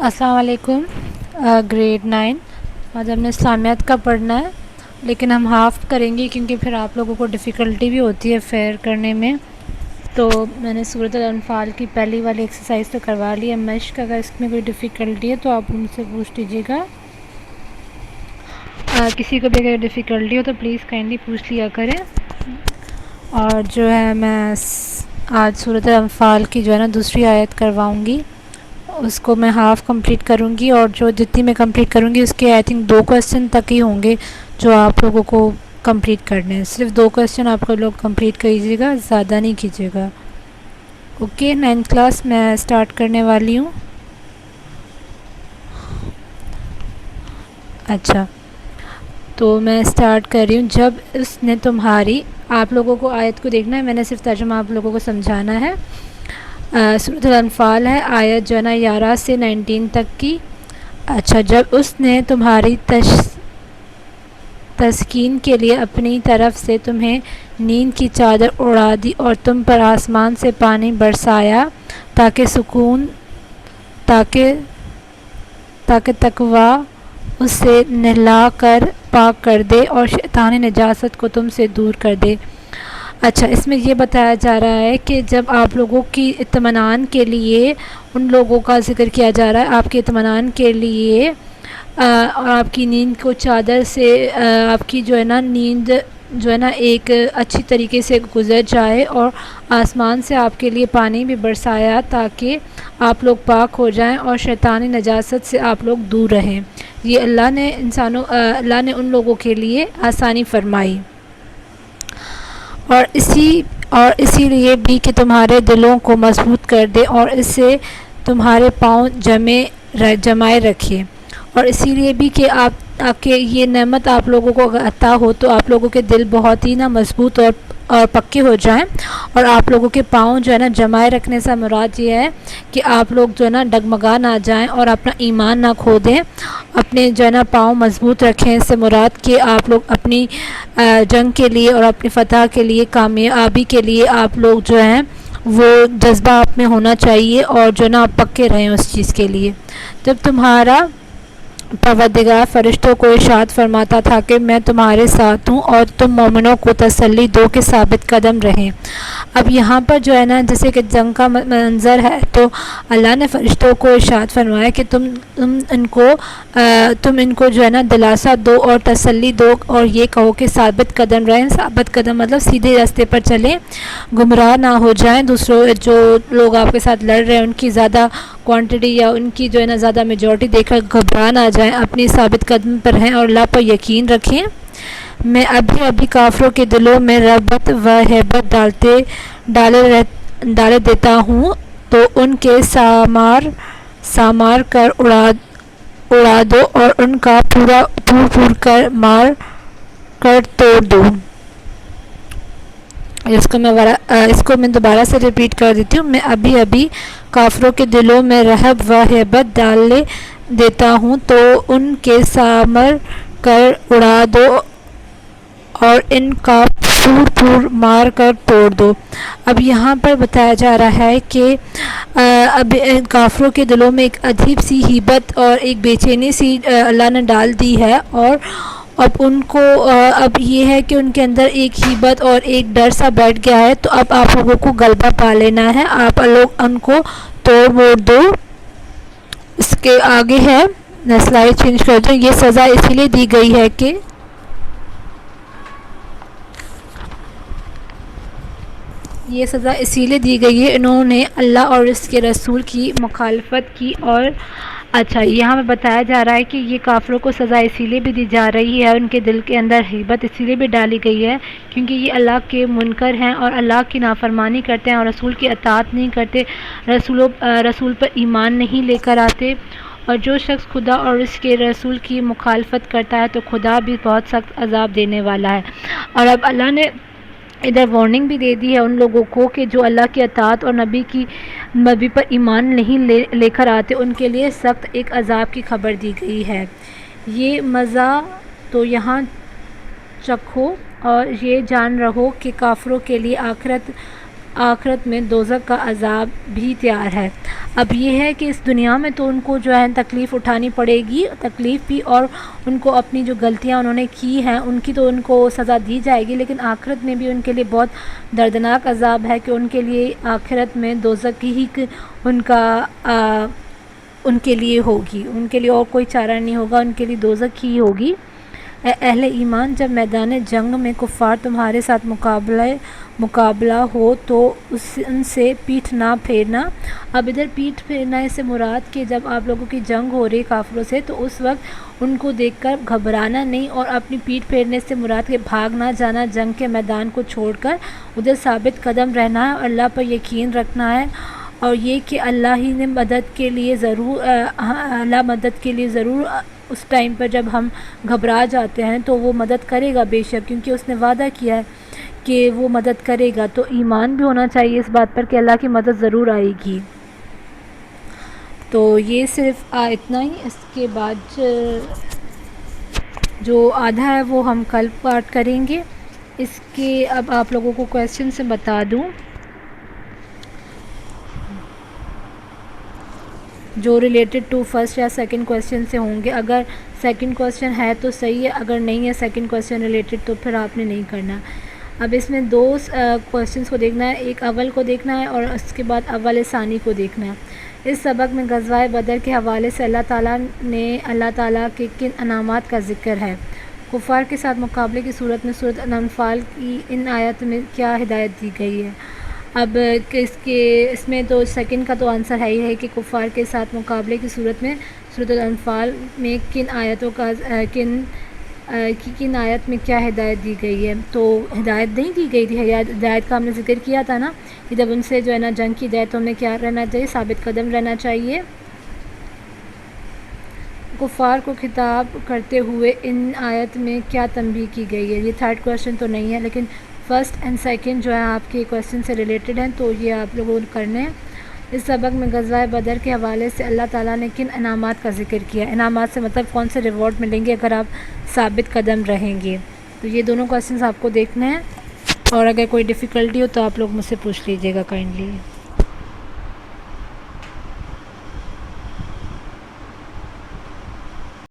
السلام علیکم۔ گریڈ 9 آج ہم نے اسلامیات کا پڑھنا ہے، لیکن ہم ہاف کریں گے کیونکہ پھر آپ لوگوں کو ڈیفیکلٹی بھی ہوتی ہے فیئر کرنے میں۔ تو میں نے سورۃ الانفال کی پہلی والی ایکسرسائز تو کروا لی ہے مشق۔ اگر اس میں کوئی ڈیفیکلٹی ہے تو آپ ان سے پوچھ لیجیے گا۔ کسی کو بھی اگر ڈیفیکلٹی ہو تو پلیز کائنڈلی پوچھ لیا کریں۔ اور جو ہے میں آج سورۃ الانفال کی جو ہے نا دوسری آیت کرواؤں گی، اس کو میں ہاف کمپلیٹ کروں گی، اور جو جتنی میں کمپلیٹ کروں گی اس کے آئی تھنک 2 کویسچن تک ہی ہوں گے جو آپ لوگوں کو کمپلیٹ کرنے ہیں۔ صرف 2 کویسچن آپ کو لوگ کمپلیٹ کیجیے گا، زیادہ نہیں کیجیے گا۔ اوکے، 9th کلاس میں اسٹارٹ کرنے والی ہوں۔ اچھا، تو میں اسٹارٹ کر رہی ہوں۔ جب اس نے تمہاری، آپ لوگوں کو آیت کو دیکھنا ہے، میں نے صرف ترجمہ آپ لوگوں کو سمجھانا ہے۔ سورۃ الانفال ہے، آیت جو ہے نا 11 سے 19 تک کی۔ اچھا، جب اس نے تمہاری تسکین کے لیے اپنی طرف سے تمہیں نیند کی چادر اڑا دی اور تم پر آسمان سے پانی برسایا تاکہ تقوی اس سے نہلا کر پاک کر دے اور شیطانی نجاست کو تم سے دور کر دے۔ اچھا، اس میں یہ بتایا جا رہا ہے کہ جب آپ لوگوں کی اطمینان کے لیے ان لوگوں کا ذکر کیا جا رہا ہے، آپ کے اطمینان کے لیے اور آپ کی نیند کو چادر سے آپ کی جو ہے نا نیند جو ہے نا ایک اچھی طریقے سے گزر جائے، اور آسمان سے آپ کے لیے پانی بھی برسایا تاکہ آپ لوگ پاک ہو جائیں اور شیطانی نجاست سے آپ لوگ دور رہیں۔ یہ اللہ نے ان لوگوں کے لیے آسانی فرمائی، اور اسی لیے بھی کہ تمہارے دلوں کو مضبوط کر دے اور اس سے تمہارے پاؤں جمائے رکھے، اور اسی لیے بھی کہ آپ کے یہ نعمت آپ لوگوں کو عطا ہو تو آپ لوگوں کے دل بہت ہی نا مضبوط اور پکے ہو جائیں، اور آپ لوگوں کے پاؤں جو ہے نا جمائے رکھنے سے مراد یہ ہے کہ آپ لوگ جو ہے نا ڈگمگا نہ جائیں اور اپنا ایمان نہ کھو دیں، اپنے جو ہے نا پاؤں مضبوط رکھیں۔ اس سے مراد کہ آپ لوگ اپنی جنگ کے لیے اور اپنی فتح کے لیے، کامیابی کے لیے آپ لوگ جو ہیں وہ جذبہ آپ میں ہونا چاہیے، اور جو ہے نا آپ پکے رہیں اس چیز کے لیے۔ جب تمہارا پروردگار فرشتوں کو ارشاد فرماتا تھا کہ میں تمہارے ساتھ ہوں اور تم مومنوں کو تسلی دو کہ ثابت قدم رہیں۔ اب یہاں پر جو ہے نا جیسے کہ جنگ کا منظر ہے، تو اللہ نے فرشتوں کو ارشاد فرمایا کہ تم ان کو جو ہے نا دلاسا دو اور تسلی دو، اور یہ کہو کہ ثابت قدم رہیں۔ ثابت قدم مطلب سیدھے راستے پر چلیں، گمراہ نہ ہو جائیں، دوسروں جو لوگ آپ کے ساتھ لڑ رہے ہیں ان کی زیادہ کوانٹٹی یا ان کی جو ہے نا زیادہ میجورٹی دیکھ کر گھبرا نہ جائیں، اپنی ثابت قدم پر رہیں اور اللہ پر یقین رکھیں۔ میں ابھی کافروں کے دلوں میں رغبت و ہیبت ڈالے دیتا ہوں تو ان کے سامار کر اڑا دو اور ان کا پھوڑ کر مار کر توڑ دو۔ اس کو میں دوبارہ سے ریپیٹ کر دیتی ہوں۔ میں ابھی کافروں کے دلوں میں رہب و ہیبت ڈالے دیتا ہوں تو ان کے سامر کر اڑا دو اور ان کا پھوڑ مار کر توڑ دو۔ اب یہاں پر بتایا جا رہا ہے کہ اب کافروں کے دلوں میں ایک عجیب سی ہیبت اور ایک بے چینی سی اللہ نے ڈال دی ہے، اور اب ان کو اب یہ ہے کہ ان کے اندر ایک ہیبت اور ایک ڈر سا بیٹھ گیا ہے، تو اب آپ لوگوں کو غلبہ پا لینا ہے، آپ لوگ ان کو توڑ موڑ دو۔ اس کے آگے ہے، میں سلائڈ چینج کر دوں، یہ سزا اسی لیے دی گئی ہے کہ انہوں نے اللہ اور اس کے رسول کی مخالفت کی۔ اور اچھا، یہاں میں بتایا جا رہا ہے کہ یہ کافروں کو سزا اسی لیے بھی دی جا رہی ہے، ان کے دل کے اندر ہیبت اسی لیے بھی ڈالی گئی ہے کیونکہ یہ اللہ کے منکر ہیں اور اللہ کی نافرمانی کرتے ہیں اور رسول کی اطاعت نہیں کرتے، رسول پر ایمان نہیں لے کر آتے، اور جو شخص خدا اور اس کے رسول کی مخالفت کرتا ہے تو خدا بھی بہت سخت عذاب دینے والا ہے۔ اور اب اللہ نے ادھر وارننگ بھی دے دی ہے ان لوگوں کو کہ جو اللہ کی اطاعت اور نبی پر ایمان نہیں لے کر آتے، ان کے لیے سخت ایک عذاب کی خبر دی گئی ہے۔ یہ مزہ تو یہاں چکھو اور یہ جان رہو کہ کافروں کے لیے آخرت آخرت میں دوزخ کا عذاب بھی تیار ہے۔ اب یہ ہے کہ اس دنیا میں تو ان کو جو ہے تکلیف اٹھانی پڑے گی، تکلیف بھی، اور ان کو اپنی جو غلطیاں انہوں نے کی ہیں ان کی تو ان کو سزا دی جائے گی، لیکن آخرت میں بھی ان کے لیے بہت دردناک عذاب ہے کہ ان کے لیے آخرت میں دوزخ ہی ان کے لیے ہوگی، ان کے لیے اور کوئی چارہ نہیں ہوگا، ان کے لیے دوزخ ہی ہوگی۔ اے اہل ایمان، جب میدان جنگ میں کفار تمہارے ساتھ مقابلہ ہو تو ان سے پیٹھ نہ پھیرنا۔ اب ادھر پیٹھ پھیرنا سے مراد کہ جب آپ لوگوں کی جنگ ہو رہی کافروں سے تو اس وقت ان کو دیکھ کر گھبرانا نہیں، اور اپنی پیٹھ پھیرنے سے مراد کہ بھاگ نہ جانا جنگ کے میدان کو چھوڑ کر، ادھر ثابت قدم رہنا ہے اور اللہ پر یقین رکھنا ہے، اور یہ کہ اللہ ہی نے مدد کے لیے ضرور اس ٹائم پر جب ہم گھبرا جاتے ہیں تو وہ مدد کرے گا بے شک، کیونکہ اس نے وعدہ کیا ہے کہ وہ مدد کرے گا۔ تو ایمان بھی ہونا چاہیے اس بات پر کہ اللہ کی مدد ضرور آئے گی۔ تو یہ صرف اتنا ہی، اس کے بعد جو آدھا ہے وہ ہم کل پارٹ کریں گے۔ اس کے اب آپ لوگوں کو کویسچن سے بتا دوں جو ریلیٹڈ ٹو فرسٹ یا سیکنڈ کویسچن سے ہوں گے۔ اگر سیکنڈ کویسچن ہے تو صحیح ہے، اگر نہیں ہے سیکنڈ کویسچن ریلیٹڈ تو پھر آپ نے نہیں کرنا۔ اب اس میں دو کویسچنس کو دیکھنا ہے، ایک اول کو دیکھنا ہے اور اس کے بعد اول ثانی کو دیکھنا ہے۔ اس سبق میں غزوہ بدر کے حوالے سے اللہ تعالیٰ کے کن انعامات کا ذکر ہے؟ کفار کے ساتھ مقابلے کی صورت میں سورۃ الانفال کی ان آیات میں کیا ہدایت دی گئی ہے؟ اب اس میں تو سیکنڈ کا تو آنسر ہے ہی ہے کہ کفار کے ساتھ مقابلے کی صورت میں سورۃ الانفال میں کن آیت میں کیا ہدایت دی گئی ہے؟ تو ہدایت نہیں دی گئی تھی، ہدایت کا ہم نے ذکر کیا تھا نا کہ جب ان سے جو ہے نا جنگ کی جائے تو ہمیں کیا رہنا چاہیے؟ ثابت قدم رہنا چاہیے۔ کفار کو خطاب کرتے ہوئے ان آیت میں کیا تنبیہ کی گئی ہے؟ یہ تھرڈ کویسچن تو نہیں ہے، لیکن فرسٹ اینڈ سیکنڈ جو ہے آپ کے کویسچن سے ریلیٹڈ ہیں تو یہ آپ لوگوں کو کرنے ہیں۔ اس سبق میں غزوہ بدر کے حوالے سے اللہ تعالیٰ نے کن انعامات کا ذکر کیا؟ انعامات سے مطلب کون سے ریوارڈ ملیں گے اگر آپ ثابت قدم رہیں گے؟ تو یہ دونوں کویسچنز آپ کو دیکھنے ہیں، اور اگر کوئی ڈیفیکلٹی ہو تو آپ لوگ مجھ سے پوچھ لیجیے گا کائنڈلی۔